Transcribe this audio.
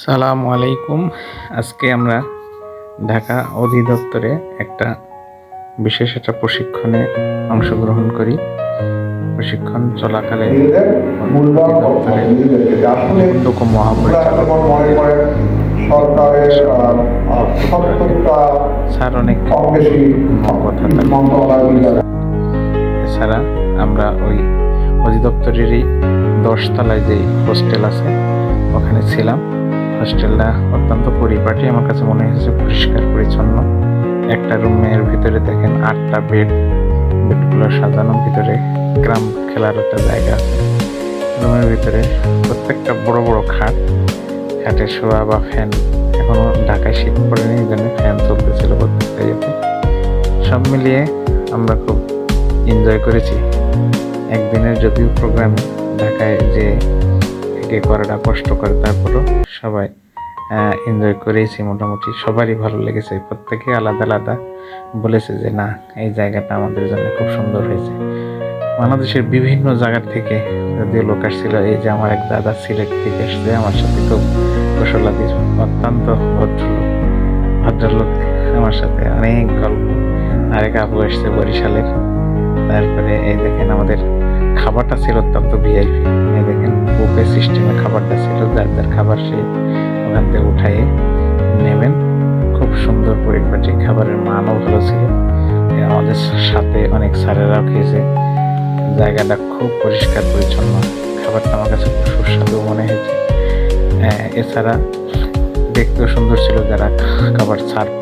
সালামু আলাইকুম। আজকে আমরা ঢাকা অধিদপ্তরে বিশেষ একটা প্রশিক্ষণে অংশগ্রহণ করি। প্রশিক্ষণ চলাকালে অধিদপ্তরের উদ্যোগ মহাপরিচালক স্যার অনেক কথা। এছাড়া আমরা ওই অধিদপ্তরেরই 10 তলায় যে হোস্টেল আছে ওখানে ছিলাম। হোস্টেলটা অত্যন্ত পরিপাটি, আমার কাছে মনে হয়েছে পরিষ্কার পরিচ্ছন্ন। একটা রুমের ভিতরে দেখেন 8টা বেডগুলো সাজানো, ভিতরে গ্রাম খেলার একটা জায়গা আছে। রুমের ভিতরে প্রত্যেকটা বড় বড় খাটে শোয়া বা ফ্যান, এখনো ঢাকায় শীত পড়েনি, এই জন্য ফ্যান চলতেছিল প্রত্যেকটা ইয়েতে। সব মিলিয়ে আমরা খুব এনজয় করেছি। একদিনের যদিও প্রোগ্রামে ঢাকায় যে করাটা কষ্টকর, তারপরও সবাই এনজয় করেছি। মোটামুটি সবারই ভালো লেগেছে। প্রত্যেকে আলাদা আলাদা বলেছে যে না, এই জায়গাটা আমাদের জন্য খুব সুন্দর হয়েছে। বাংলাদেশের বিভিন্ন জায়গার থেকে যদিও লোক আসছিল। এই যে আমার এক দাদা সিলেট থেকে এসছে, আমার সাথে খুব কুশলাদি, অত্যন্ত ভদ্রলোক, আমার সাথে অনেক গল্প। আরেক আপু এসছে বরিশালের। তারপরে এই দেখেন আমাদের খাবারটা ছিল অত্যন্ত ভিআইপি। এই দেখেন বুফে সিস্টেমে খাবারটা ছিল, যার যার খাবার সে ওখান থেকে উঠাইয়ে নেবেন। খুব সুন্দর পরিপাটি, খাবারের মানও ভালো ছিল। আমাদের সাথে অনেক স্যারেরাও খেয়েছে। জায়গাটা খুব পরিষ্কার পরিচ্ছন্ন, খাবারটা আমার কাছে খুব সুস্বাদু মনে হয়েছে। এছাড়া দেখতেও সুন্দর ছিল যারা খাবার সার্ভ